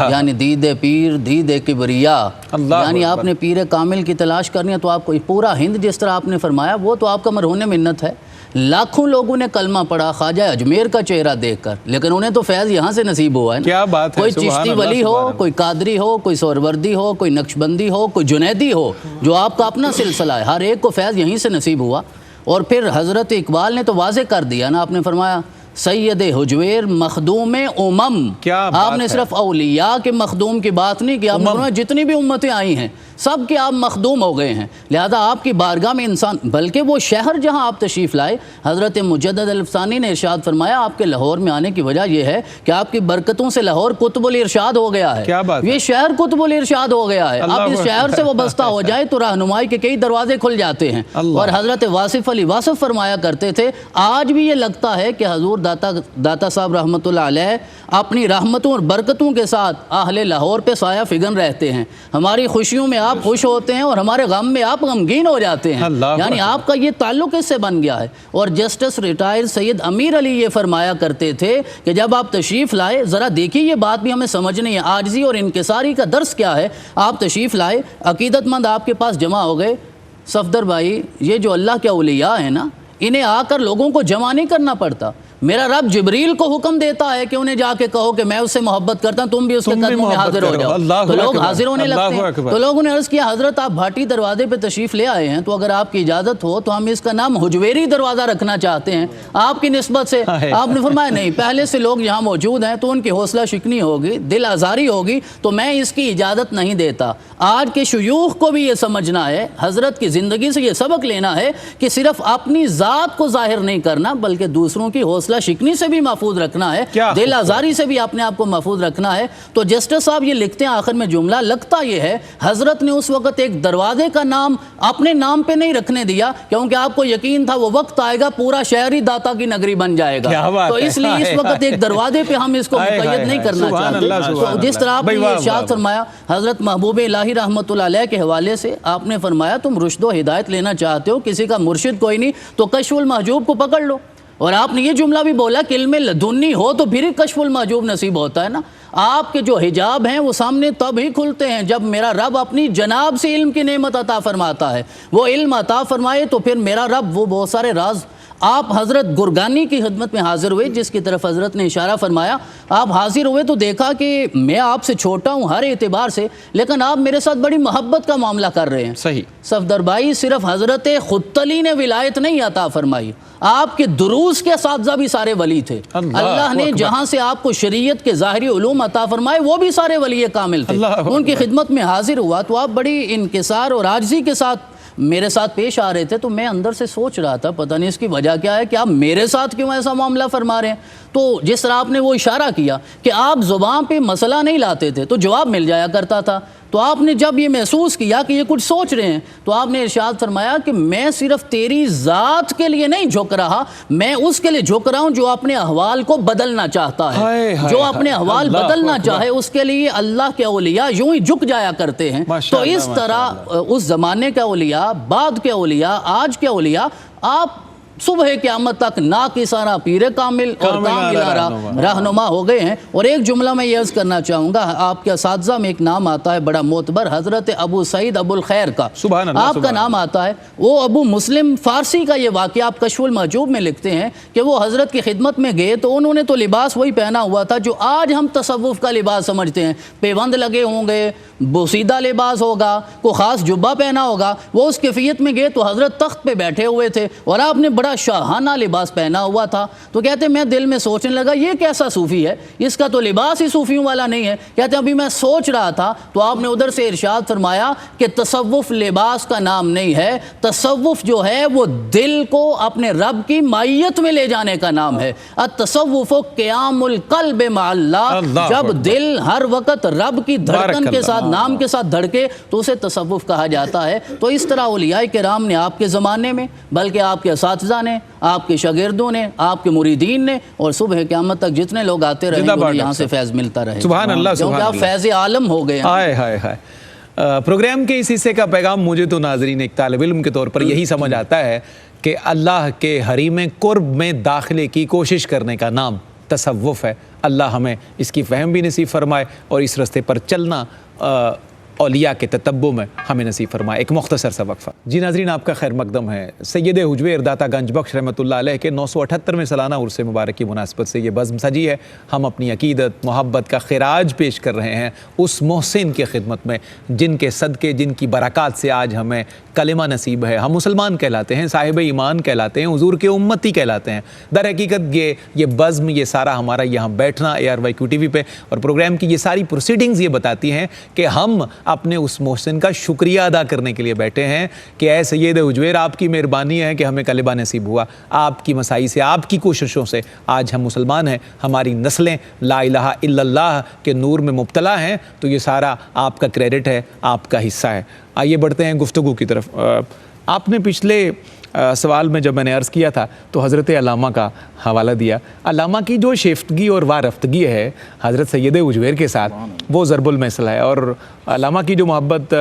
یعنی دید پیر دید کبریا، یعنی آپ نے پیر کامل کی تلاش کرنی ہے تو آپ کو پورا ہند جس طرح آپ نے فرمایا وہ تو آپ کا مرہون منت ہے۔ لاکھوں لوگوں نے کلمہ پڑھا خواجہ اجمیر کا چہرہ دیکھ کر، لیکن انہیں تو فیض یہاں سے نصیب ہوا ہے نا۔ کیا بات ہے، کوئی سبحان چشتی اللہ، ولی سبحان ہو، اللہ۔ کوئی قادری ہو، کوئی سہروردی ہو، کوئی نقشبندی ہو، کوئی جنیدی ہو، جو آپ کا اپنا سلسلہ ہے، ہر ایک کو فیض یہیں سے نصیب ہوا۔ اور پھر حضرت اقبال نے تو واضح کر دیا نا، آپ نے فرمایا سید حجویر مخدوم امم، کیا بات آپ نے صرف اولیاء کے مخدوم کی بات نہیں کی، آپ نے فرمایا جتنی بھی امتیں آئی ہیں سب کے آپ مخدوم ہو گئے ہیں، لہذا آپ کی بارگاہ میں انسان، بلکہ وہ شہر جہاں آپ تشریف لائے، حضرت مجدد الفسانی نے ارشاد فرمایا آپ کے لاہور میں آنے کی وجہ یہ ہے کہ آپ کی برکتوں سے لاہور قطب الارشاد ہو گیا ہے، کیا بات ہے، یہ شہر قطب الارشاد ہو گیا ہے، اب اس شہر سے وابستہ ہو جائے تو رہنمائی کے کئی دروازے کھل جاتے ہیں۔ اور حضرت واصف علی واصف فرمایا کرتے تھے، آج بھی یہ لگتا ہے کہ حضور داتا صاحب رحمۃ اللہ علیہ اپنی رحمتوں اور برکتوں کے ساتھ اہل لاہور پہ سایہ فگن رہتے ہیں، ہماری خوشیوں میں آپ خوش ہوتے ہیں اور ہمارے غم میں آپ غمگین ہو جاتے ہیں، یعنی آپ کا یہ تعلق اس سے بن گیا ہے۔ اور جسٹس ریٹائر سید امیر علی یہ فرمایا کرتے تھے کہ جب آپ تشریف لائے، ذرا دیکھیے یہ بات بھی ہمیں سمجھنی ہے، عاجزی اور انکساری کا درس کیا ہے۔ آپ تشریف لائے، عقیدت مند آپ کے پاس جمع ہو گئے، صفدر بھائی یہ جو اللہ کے اولیاء ہیں نا، انہیں آ کر لوگوں کو جمع نہیں کرنا پڑتا، میرا رب جبریل کو حکم دیتا ہے کہ انہیں جا کے کہو کہ میں اس سے محبت کرتا ہوں، تم بھی اس کے قدموں میں حاضر ہو جاؤ، تو لوگ حاضر ہونے لگتے ہیں۔ تو لوگوں نے عرض کیا حضرت آپ بھاٹی دروازے پہ تشریف لے آئے ہیں، تو اگر آپ کی اجازت ہو تو ہم اس کا نام حجویری دروازہ رکھنا چاہتے ہیں آپ کی نسبت سے۔ آپ نے فرمایا نہیں، پہلے سے لوگ یہاں موجود ہیں تو ان کی حوصلہ شکنی ہوگی، دل آزاری ہوگی، تو میں اس کی اجازت نہیں دیتا۔ آج کے شیوخ کو بھی یہ سمجھنا ہے، حضرت کی زندگی سے یہ سبق لینا ہے کہ صرف اپنی ذات کو ظاہر نہیں کرنا بلکہ دوسروں کی حوصلہ شکنی سے بھی محفوظ رکھنا ہے، دل آزاری سے بھی اپنے آپ کو محفوظ رکھنا ہے۔ تو جسٹس صاحب یہ لکھتے ہیں آخر میں جملہ، لگتا یہ ہے حضرت نے اس وقت ایک دروازے کا نام اپنے نام پہ نہیں رکھنے دیا، کیونکہ آپ کو یقین تھا وہ وقت آئے گا پورا شہر ہی داتا کی نگری بن جائے گا، تو اس لیے اس وقت ایک دروازے پہ ہم اس کو مقید نہیں کرنا چاہتے۔ تو جس طرح آپ نے یہ ارشاد فرمایا حضرت محبوب الہی رحمۃ اللہ علیہ کے حوالے سے، آپ نے فرمایا تم رشد و ہدایت لینا چاہتے ہو، کسی کا مرشد کوئی نہیں تو کشف المحجوب کو پکڑ لو۔ اور آپ نے یہ جملہ بھی بولا کہ علم لدنی ہو تو پھر ہی کشف المحجوب نصیب ہوتا ہے نا۔ آپ کے جو حجاب ہیں وہ سامنے تب ہی کھلتے ہیں جب میرا رب اپنی جناب سے علم کی نعمت عطا فرماتا ہے، وہ علم عطا فرمائے تو پھر میرا رب وہ بہت سارے راز۔ آپ حضرت گرگانی کی خدمت میں حاضر ہوئے جس کی طرف حضرت نے اشارہ فرمایا، آپ حاضر ہوئے تو دیکھا کہ میں آپ سے چھوٹا ہوں ہر اعتبار سے، لیکن آپ میرے ساتھ بڑی محبت کا معاملہ کر رہے ہیں۔ صحیح صفدر بھائی صرف حضرت خدتلی نے ولایت نہیں عطا فرمائی، آپ کے دروس کے اساتذہ بھی سارے ولی تھے، اللہ نے جہاں سے آپ کو شریعت کے ظاہری علوم عطا فرمائے وہ بھی سارے ولی کامل تھے، ان کی خدمت میں حاضر ہوا تو آپ بڑی انکسار اور عاجزی کے ساتھ میرے ساتھ پیش آ رہے تھے تو میں اندر سے سوچ رہا تھا پتہ نہیں اس کی وجہ کیا ہے کہ آپ میرے ساتھ کیوں ایسا معاملہ فرما رہے ہیں. تو جس طرح آپ نے وہ اشارہ کیا کہ آپ زبان پہ مسئلہ نہیں لاتے تھے تو جواب مل جایا کرتا تھا, تو آپ نے جب یہ محسوس کیا کہ یہ کچھ سوچ رہے ہیں تو آپ نے ارشاد فرمایا کہ میں صرف تیری ذات کے لیے نہیں جھک رہا, میں اس کے لیے جھک رہا ہوں جو اپنے احوال کو بدلنا چاہتا ہے. جو اپنے احوال بدلنا چاہے اس کے لیے اللہ کے اولیاء یوں ہی جھک جایا کرتے ہیں. تو اس طرح اس زمانے کے اولیاء, بعد کے اولیاء, آج کے اولیاء, آپ صبح قیامت تک ناقصانہ پیر کامل اور کاملہ رہنما ہو گئے ہیں. اور ایک جملہ میں یہ عرض کرنا چاہوں گا, آپ کے اساتذہ میں ایک نام آتا ہے بڑا معتبر, حضرت ابو سعید ابو الخیر کا آپ کا نام آتا ہے. وہ ابو مسلم فارسی کا یہ واقعہ آپ کشف المحجوب میں لکھتے ہیں کہ وہ حضرت کی خدمت میں گئے تو انہوں نے تو لباس وہی پہنا ہوا تھا جو آج ہم تصوف کا لباس سمجھتے ہیں, پیوند لگے ہوں گے, بوسیدہ لباس ہوگا, کوئی خاص جبہ پہنا ہوگا. وہ اس کیفیت میں گئے تو حضرت تخت پہ بیٹھے ہوئے تھے اور آپ نے بڑا شاہانہ لباس پہنا ہوا تھا. تو کہتے ہیں میں دل میں سوچنے لگا یہ کیسا صوفی ہے, اس کا تو لباس ہی صوفیوں والا نہیں ہے. کہتے ہیں ابھی میں سوچ رہا تھا تو آپ نے ادھر سے ارشاد فرمایا کہ تصوف لباس کا نام نہیں ہے, تصوف جو ہے وہ دل کو اپنے رب کی معیت میں لے جانے کا نام ہے. التصوف قیام القلب مع اللہ, جب دل ہر وقت رب کی دھڑکن کے ساتھ, نام کے ساتھ دھڑکے تو اسے تصوف کہا جاتا ہے. تو اس طرح اولیاء کرام نے آپ کے زمانے میں, بلکہ آپ کے اساتذہ نے, آپ کے شاگردوں نے, آپ کے مریدین نے, اور صبح قیامت تک جتنے لوگ آتے رہے انہیں یہاں سے فیض ملتا رہے. سبحان اللہ, کیونکہ آپ فیض عالم ہو گئے. ہائے ہائے ہائے. پروگرام کے اس حصے کا پیغام مجھے تو ناظرین ایک طالب علم کے طور پر یہی سمجھ آتا ہے کہ اللہ کے حریم قرب میں داخلے کی کوشش کرنے کا نام تصوف ہے. اللہ ہمیں اس کی فہم بھی نصیب فرمائے اور اس رستے پر چلنا اولیاء کے تتبع میں ہمیں نصیب فرمائے. ایک مختصر سا وقفہ. جی ناظرین, آپ کا خیر مقدم ہے. سید حجویر داتا گنج بخش رحمۃ اللہ علیہ کے 978 سالانہ عرس مبارک کی مناسبت سے یہ بزم سجی ہے. ہم اپنی عقیدت, محبت کا خراج پیش کر رہے ہیں اس محسن کی خدمت میں جن کے صدقے, جن کی برکات سے آج ہمیں کلمہ نصیب ہے. ہم مسلمان کہلاتے ہیں, صاحب ایمان کہلاتے ہیں, حضور کے امتی کہلاتے ہیں. در حقیقت یہ بزم, یہ سارا ہمارا یہاں بیٹھنا ARYQ TV پہ اور پروگرام کی یہ ساری پروسیڈنگز یہ بتاتی ہیں کہ ہم اپنے اس محسن کا شکریہ ادا کرنے کے لیے بیٹھے ہیں کہ اے سید حجویر, آپ کی مہربانی ہے کہ ہمیں کلمہ نصیب ہوا. آپ کی مساعی سے, آپ کی کوششوں سے آج ہم مسلمان ہیں. ہماری نسلیں لا الہ الا اللہ کے نور میں مبتلا ہیں. تو یہ سارا آپ کا کریڈٹ ہے, آپ کا حصہ ہے. آئیے بڑھتے ہیں گفتگو کی طرف. آپ نے پچھلے سوال میں جب میں نے عرض کیا تھا تو حضرت علامہ کا حوالہ دیا. علامہ کی جو شیفتگی اور وارفتگی ہے حضرت سید حجویر کے ساتھ وہ ضرب المثل ہے, اور علامہ کی جو محبت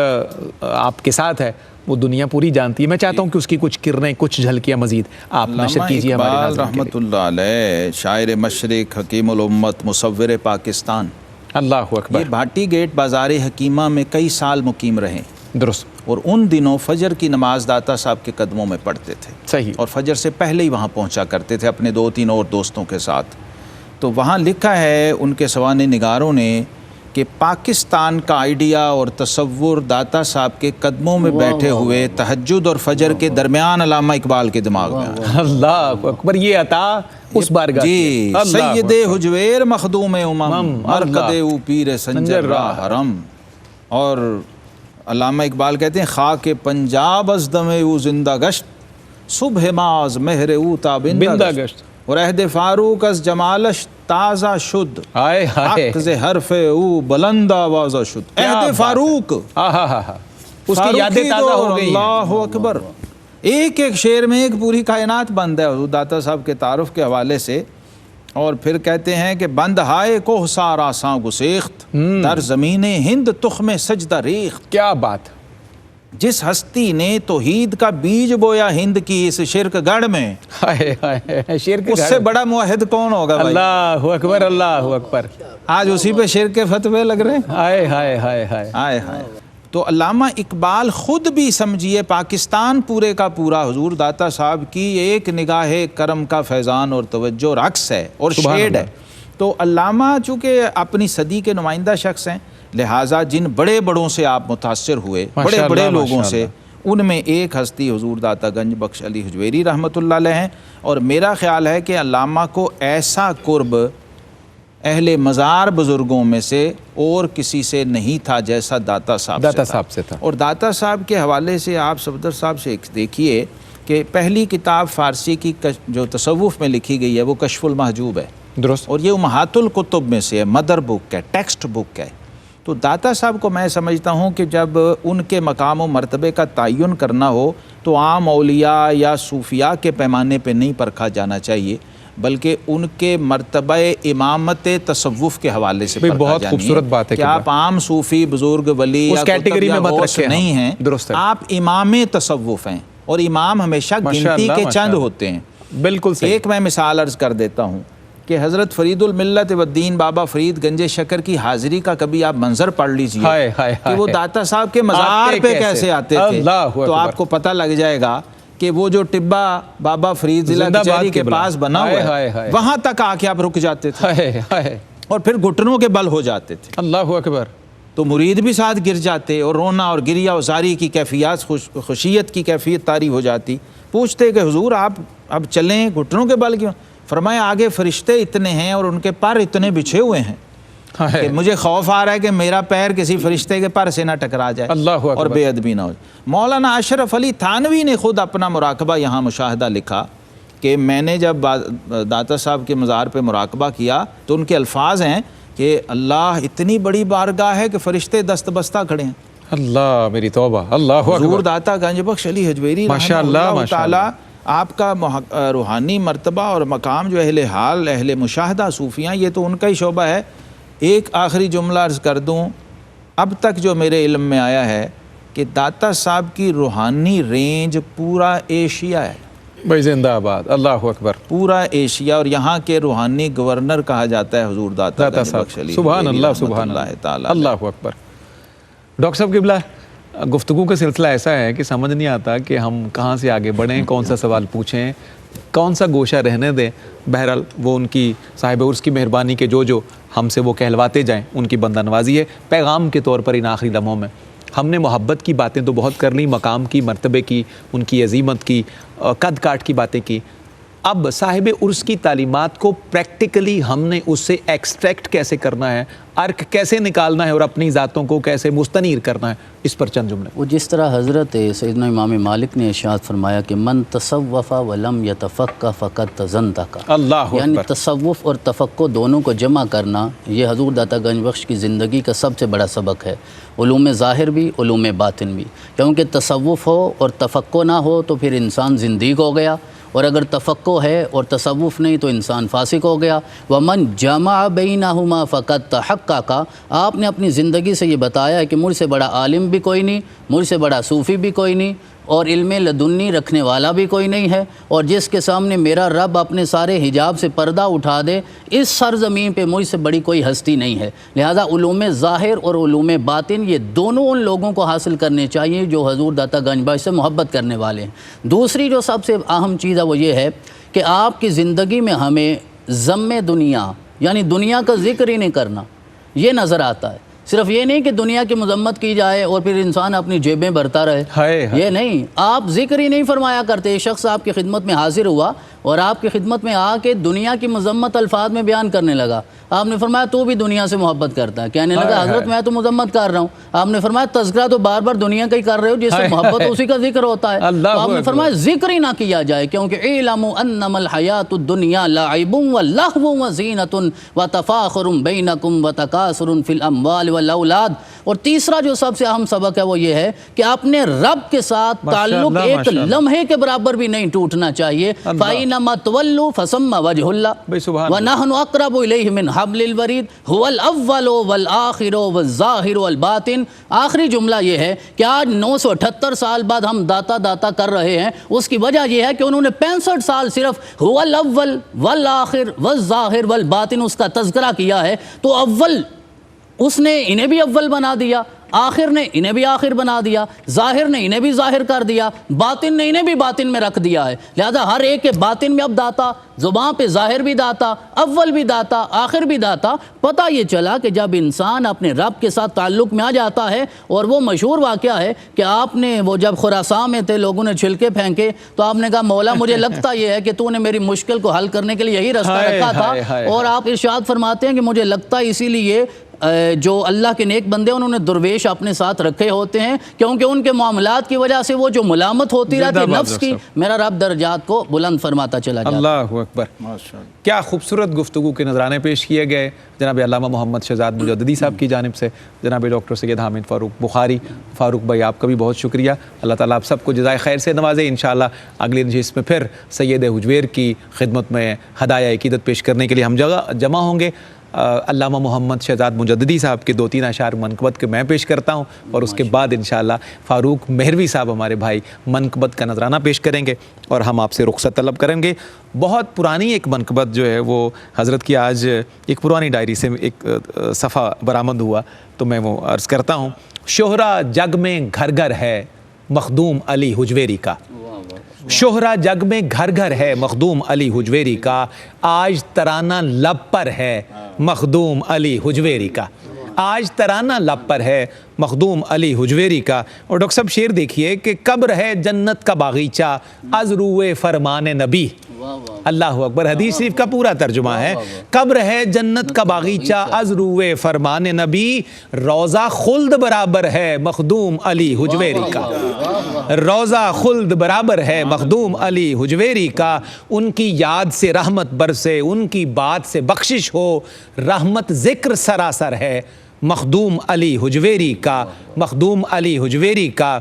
آپ کے ساتھ ہے وہ دنیا پوری جانتی ہے. میں چاہتا ہوں کہ اس کی کچھ کرنیں, کچھ جھلکیاں مزید آپ نشر کیجیے ہمارے ناظرین کے لیے. رحمۃ اللہ علیہ, شاعر مشرق, حکیم الامت, مصور پاکستان. اللہ اکبر. یہ بھاٹی گیٹ بازار حکیمہ میں کئی سال مقیم رہے. درست. اور ان دنوں فجر کی نماز داتا صاحب کے قدموں میں پڑھتے تھے. صحیح. اور فجر سے پہلے ہی وہاں پہنچا کرتے تھے اپنے 2-3 اور دوستوں کے ساتھ. تو وہاں لکھا ہے ان کے سوانح نگاروں نے کہ پاکستان کا آئیڈیا اور تصور داتا صاحب کے قدموں میں بیٹھے ہوئے تہجد اور فجر کے درمیان علامہ اقبال کے دماغ میں آیا. اللہ اکبر. یہ عطا اس بارگاہ جی, سید حجویر مخدوم امم, مرکد او پیر سنجر راہ حرم. اور علامہ اقبال کہتے ہیں خاک پنجاب از دم او زندہ گشت, صبح ماز مہر او تابندہ گشت, اور عہد فاروق از جمالش تازہ شد, حق ز حرف او بلند آوازہ شد. عہد فاروق, اس کی یادیں تازہ ہو گئی. اللہ اکبر. ایک ایک شعر میں ایک پوری کائنات بند ہے حضور داتا صاحب کے تعارف کے حوالے سے. اور پھر کہتے ہیں کہ بند ہائے کوہ سار آساں گسیخت, در زمین ہند تخم سجدہ ریخت. کیا بات. جس ہستی نے توحید کا بیج بویا ہند کی اس شرک گڑھ میں, شرک اس سے بڑا موحد کون ہوگا بھائی. اللہ اکبر, اللہ اکبر. آج اسی پہ شرک کے فتوے لگ رہے ہیں. ہائے ہائے ہائے ہائے ہائے ہائے. تو علامہ اقبال خود بھی سمجھیے پاکستان پورے کا پورا حضور داتا صاحب کی ایک نگاہ کرم کا فیضان اور توجہ اور عکس ہے اور شیڈ ہے. تو علامہ چونکہ اپنی صدی کے نمائندہ شخص ہیں, لہٰذا جن بڑے بڑوں سے آپ متاثر ہوئے, بڑے بڑے لوگوں سے, ان میں ایک ہستی حضور داتا گنج بخش علی حجویری رحمۃ اللہ علیہ ہیں. اور میرا خیال ہے کہ علامہ کو ایسا قرب اہل مزار بزرگوں میں سے اور کسی سے نہیں تھا جیسا داتا صاحب سے تھا۔ اور داتا صاحب کے حوالے سے آپ صفدر صاحب سے دیکھیے کہ پہلی کتاب فارسی کی جو تصوف میں لکھی گئی ہے وہ کشف المحجوب ہے، درست۔ اور یہ امہات الکتب میں سے ہے، مدر بک ہے، ٹیکسٹ بک ہے۔ تو داتا صاحب کو میں سمجھتا ہوں کہ جب ان کے مقام و مرتبے کا تعین کرنا ہو تو عام اولیاء یا صوفیاء کے پیمانے پہ نہیں پرکھا جانا چاہیے، بلکہ ان کے مرتبہ امامت تصوف کے حوالے سے پرکھا بہت جانی خوبصورت بات ہے کہ آپ عام صوفی بزرگ ولی اس یا کیٹیگری میں مت غوث رکھیں، نہیں ہیں، درست ہے۔ آپ امام تصوف ہیں، اور امام ہمیشہ گنتی کے چند ہوتے ہیں۔ بالکل صحیح۔ ایک میں مثال عرض کر دیتا ہوں کہ حضرت فرید الملت والدین بابا فرید گنج شکر کی حاضری کا کبھی آپ منظر پڑھ لیجئے کہ وہ داتا صاحب کے مزار پہ کیسے آتے تھے، تو آپ کو پتہ لگ جائے گا کہ وہ جو ٹبہ بابا فرید ضلع کچہری کے پاس بنا ہوا ہے وہاں تک آ کے آپ رک جاتے تھے اور پھر گھٹنوں کے بل ہو جاتے تھے۔ اللہ اکبر۔ تو مرید بھی ساتھ گر جاتے اور رونا اور گریہ و زاری کی کیفیات، خوشیت کی کیفیت طاری ہو جاتی۔ پوچھتے کہ حضور آپ اب چلیں، گھٹنوں کے بل کیوں؟ فرمایا آگے فرشتے اتنے ہیں اور ان کے پر اتنے بچھے ہوئے ہیں کہ مجھے خوف آ رہا ہے کہ میرا پیر کسی فرشتے کے پر سے نہ ٹکرا جائے اور بے ادبی نہ ہو جائے۔ مولانا اشرف علی تھانوی نے خود اپنا مراقبہ یہاں مشاہدہ لکھا کہ میں نے جب داتا صاحب کے مزار پہ مراقبہ کیا تو ان کے الفاظ ہیں کہ اللہ اتنی بڑی بارگاہ ہے کہ فرشتے دست بستہ کھڑے ہیں۔ اللہ میری توبہ، اللہ حضور داتا گنج بخش علی حجویری ماشاء اللہ تعالیٰ آپ کا روحانی مرتبہ اور مقام جو اہل حال، اہل مشاہدہ صوفیاں، یہ تو ان کا ہی شعبہ ہے۔ ایک آخری جملہ عرض کر دوں، اب تک جو میرے علم میں آیا ہے کہ داتا صاحب کی روحانی رینج پورا ایشیا ہے۔ بھائی زندہ آباد، اللہ اکبر۔ پورا ایشیا، اور یہاں کے روحانی گورنر کہا جاتا ہے حضور داتا صاحب۔ سبحان اللہ، سبحان اللہ تعالی، اللہ اکبر۔ ڈاکٹر صاحب قبلہ، گفتگو کا سلسلہ ایسا ہے کہ سمجھ نہیں آتا کہ ہم کہاں سے آگے بڑھیں، کون سا سوال پوچھیں، کون سا گوشہ رہنے دیں۔ بہرحال وہ ان کی صاحب عرض کی مہربانی کے جو ہم سے وہ کہلواتے جائیں، ان کی بندہ نوازی ہے۔ پیغام کے طور پر ان آخری لمحوں میں ہم نے محبت کی باتیں تو بہت کر لیں، مقام کی، مرتبے کی، ان کی عظیمت کی، قد کاٹ کی باتیں کی۔ اب صاحب عرض کی تعلیمات کو پریکٹیکلی ہم نے اس سے ایکسٹریکٹ کیسے کرنا ہے، ارک کیسے نکالنا ہے اور اپنی ذاتوں کو کیسے مستنیر کرنا ہے، اس پر چند جملے۔ وہ جس طرح حضرت سیدنا امام مالک نے ارشاد فرمایا کہ من تصوف ولم یتفقہ فقد تزندق، اللہ یعنی تصوف اور تفقہ دونوں کو جمع کرنا یہ حضور داتا گنج بخش کی زندگی کا سب سے بڑا سبق ہے، علوم ظاہر بھی، علوم باطن بھی۔ کیونکہ تصوف ہو اور تفقہ نہ ہو تو پھر انسان زندیق ہو گیا، اور اگر تفقہ ہے اور تصوف نہیں تو انسان فاسق ہو گیا۔ ومن جمع بینہما فقد تحقق، آپ نے اپنی زندگی سے یہ بتایا ہے کہ مجھ سے بڑا عالم بھی کوئی نہیں، مجھ سے بڑا صوفی بھی کوئی نہیں، اور علم لدنی رکھنے والا بھی کوئی نہیں ہے، اور جس کے سامنے میرا رب اپنے سارے حجاب سے پردہ اٹھا دے، اس سرزمین پہ مجھ سے بڑی کوئی ہستی نہیں ہے۔ لہذا علوم ظاہر اور علوم باطن یہ دونوں ان لوگوں کو حاصل کرنے چاہیے جو حضور داتا گنج بخش سے محبت کرنے والے ہیں۔ دوسری جو سب سے اہم چیز ہے وہ یہ ہے کہ آپ کی زندگی میں ہمیں ذم دنیا، یعنی دنیا کا ذکر ہی نہیں کرنا، یہ نظر آتا ہے۔ صرف یہ نہیں کہ دنیا کی مذمت کی جائے اور پھر انسان اپنی جیبیں بھرتا رہے، یہ نہیں، آپ ذکر ہی نہیں فرمایا کرتے۔ ایک شخص آپ کی خدمت میں حاضر ہوا اور آپ کی خدمت میں آ کے دنیا کی مذمت الفاظ میں بیان کرنے لگا۔ آپ نے فرمایا تو بھی دنیا سے محبت کرتا ہے؟ کہنے لگا حضرت میں تو مذمت کر رہا ہوں۔ آپ نے فرمایا تذکرہ تو بار بار دنیا کا ہی کر رہے ہو، جس سے محبت اسی کا ذکر ہوتا ہے۔ آپ نے فرمایا ذکر ہی نہ کیا جائے، کیونکہ اعلموا انما الحیات الدنیا لعب ولہو وزینۃ وتفاخر بینکم وتکاثر فی الاموال والاولاد۔ اور تیسرا جو سب سے اہم سبق ہے وہ یہ ہے کہ اپنے رب کے ساتھ تعلق ایک لمحے کے برابر بھی نہیں ٹوٹنا چاہیے۔ فَإِنَّمَا تُوَلُّوا فَثَمَّ وَجْهُ اللَّهِ وَنَحْنُ أَقْرَبُ إِلَيْهِ مِنْ حَبْلِ الْوَرِيدِ هُوَ الْأَوَّلُ وَالْآخِرُ وَالظَّاهِرُ وَالْبَاطِنُ۔ آخری جملہ یہ ہے کہ آج 978 سال بعد ہم داتا کر رہے ہیں، اس کی وجہ یہ ہے کہ انہوں نے 65 سال صرف هُوَ الْأَوَّلُ وَالْآخِرُ وَالظَّاهِرُ وَالْبَاطِنُ اس کا تذکرہ کیا ہے۔ تو اول اس نے انہیں بھی اول بنا دیا، آخر نے انہیں بھی آخر بنا دیا، ظاہر نے انہیں بھی ظاہر کر دیا، باطن نے انہیں بھی باطن میں رکھ دیا ہے، لہذا ہر ایک کے باطن میں اب داتا، زبان پہ ظاہر بھی داتا، اول بھی داتا، آخر بھی داتا۔ پتہ یہ چلا کہ جب انسان اپنے رب کے ساتھ تعلق میں آ جاتا ہے، اور وہ مشہور واقعہ ہے کہ آپ نے وہ جب خراسان میں تھے، لوگوں نے چھلکے پھینکے تو آپ نے کہا مولا مجھے لگتا یہ ہے کہ تو نے میری مشکل کو حل کرنے کے لیے یہی راستہ رکھا تھا، اور آپ ارشاد فرماتے ہیں کہ مجھے لگتا ہے اسی لیے جو اللہ کے نیک بندے انہوں نے درویش اپنے ساتھ رکھے ہوتے ہیں، کیونکہ ان کے معاملات کی وجہ سے وہ جو ملامت ہوتی رہتی ہے نفس کی، میرا رب درجات کو بلند فرماتا چلا جاتا ہے۔ اللہ اکبر، کیا خوبصورت گفتگو کے نذرانے پیش کیے گئے جناب علامہ محمد شہزاد مجددی صاحب کی جانب سے، جناب ڈاکٹر سید حامد فاروق بخاری۔ فاروق بھائی آپ کا بھی بہت شکریہ، اللہ تعالیٰ آپ سب کو جزائے خیر سے نوازے۔ انشاءاللہ اگلی نشست میں پھر سید حجویر کی خدمت میں ہدایہ عقیدت پیش کرنے کے لیے ہم جمع ہوں گے۔ علامہ محمد شہزاد مجددی صاحب کے 2-3 اشعار منقبت کے میں پیش کرتا ہوں، اور اس کے بعد انشاءاللہ فاروق مہروی صاحب ہمارے بھائی منقبت کا نذرانہ پیش کریں گے، اور ہم آپ سے رخصت طلب کریں گے۔ بہت پرانی ایک منقبت جو ہے وہ حضرت کی آج ایک پرانی ڈائری سے ایک صفحہ برآمد ہوا، تو میں وہ عرض کرتا ہوں۔ شہرہ جگ میں گھر گھر ہے مخدوم علی حجویری کا، شہرہ جگ میں گھر گھر ہے مخدوم علی حجویری کا، آج ترانہ لب پر ہے مخدوم علی حجویری کا، آج ترانہ لب پر ہے مخدوم علی حجویری کا۔ اور ڈاکٹر صاحب شعر دیکھیے کہ قبر ہے جنت کا باغیچہ از روئے فرمان نبی۔ اللہ اکبر، حدیث شریف کا پورا ترجمہ ہے، قبر ہے جنت کا باغیچہ از روئے فرمان نبی، روضہ خلد برابر ہے مخدوم علی حجویری کا، روضہ خلد برابر ہے مخدوم علی حجویری کا، ان کی یاد سے رحمت برسے، ان کی بات سے بخشش ہو، رحمت ذکر سراسر ہے مخدوم علی حجویری کا، مخدوم علی حجویری کا۔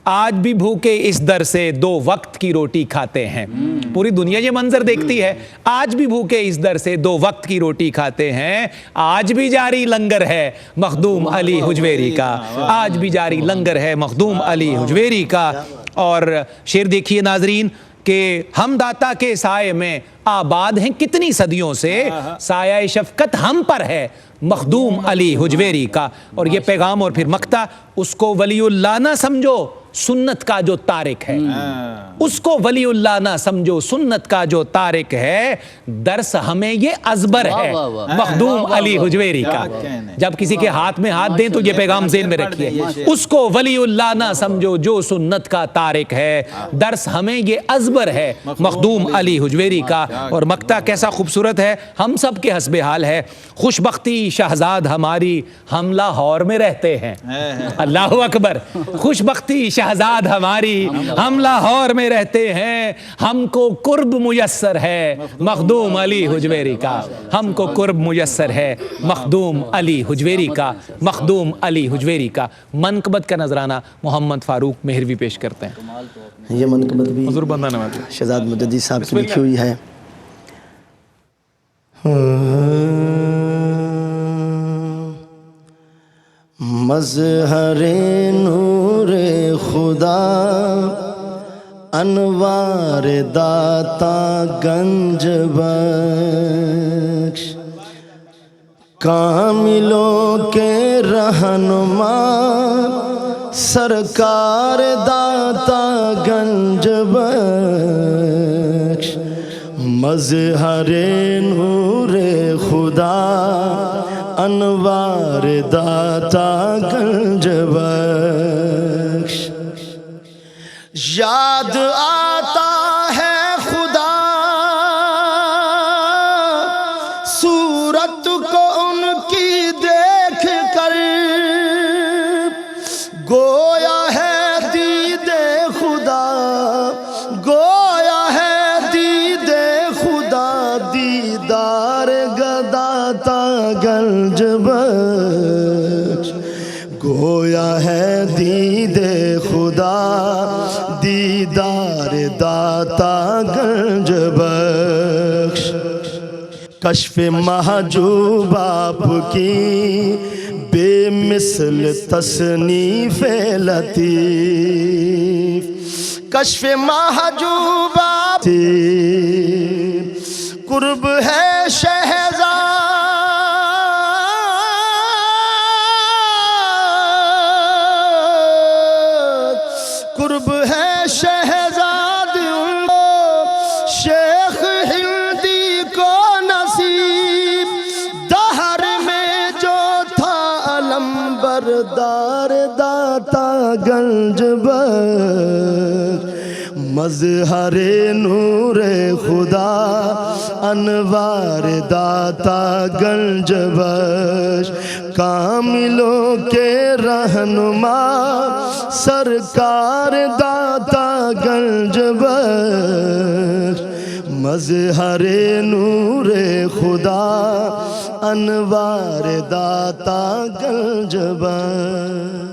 آج بھی بھوکے اس در سے 2 وقت کی روٹی کھاتے ہیں، پوری دنیا یہ منظر دیکھتی ہے، آج بھی بھوکے اس در سے 2 وقت کی روٹی کھاتے ہیں، آج بھی جاری لنگر ہے مخدوم علی حجویری کا، آج بھی جاری لنگر ہے مخدوم علی حجویری کا۔ اور شعر دیکھیے ناظرین کہ ہم داتا کے سائے میں آباد ہیں کتنی صدیوں سے، سایہ شفقت ہم پر ہے مخدوم علی حجویری کا۔ اور یہ پیغام اور پھر مقطع، اس کو ولی اللہ نہ سمجھو سنت کا جو تارک ہے، اس کو ولی اللہ نہ سمجھو سنت کا جو تارک ہے، درس ہمیں یہ ازبر ہے مخدوم علی حجویری کا۔ جب کسی کے ہاتھ میں ہاتھ دیں تو یہ پیغام ذہن میں رکھیے، اس کو ولی اللہ نہ سمجھو جو سنت کا تارک ہے، درس ہمیں یہ ازبر ہے مخدوم علی حجویری کا۔ اور مقطع کیسا خوبصورت ہے، ہم سب کے حسب حال ہے، خوش بختی شہزاد ہماری ہم لاہور میں رہتے ہیں، اللہ اکبر، خوش بختی شہزاد ہماری ہم لاہور میں رہتے ہیں، ہم کو قرب میسر ہے مخدوم علی حجویری کا، ہم کو قرب میسر ہے مخدوم علی حجویری کا، مخدوم علی حجویری کا۔ منقبت کا نذرانہ محمد فاروق مہروی پیش کرتے ہیں۔ یہ منقبت بھی حضور بندہ نواز شہزاد مجددی صاحب کی لکھی ہوئی ہے۔ مظہر نور خدا انوار داتا گنج بخش، کاملوں کے رہنما سرکار داتا گنج بخش، مظہر نور خدا انوار داتا گنج بخش، یاد آتا ہے خدا صورت کو ان کی دیکھ کر، گویا ہے دید خدا، گویا ہے دید خدا، دیدار گداتا گنج بخش، گویا ہے دید خدا، دیدار داتا گنج بخش، کشف محجوب آپ کی بے مثل تصنیف لطیف، کشف محجوب آپ قرب ہے شہزاد بردار داتا گنج بخش مظہر نور خدا انوار داتا گنج بخش کاملوں کے رہنما سرکار داتا گنج بخش مظہر نور خدا انوار داتا گنج بخش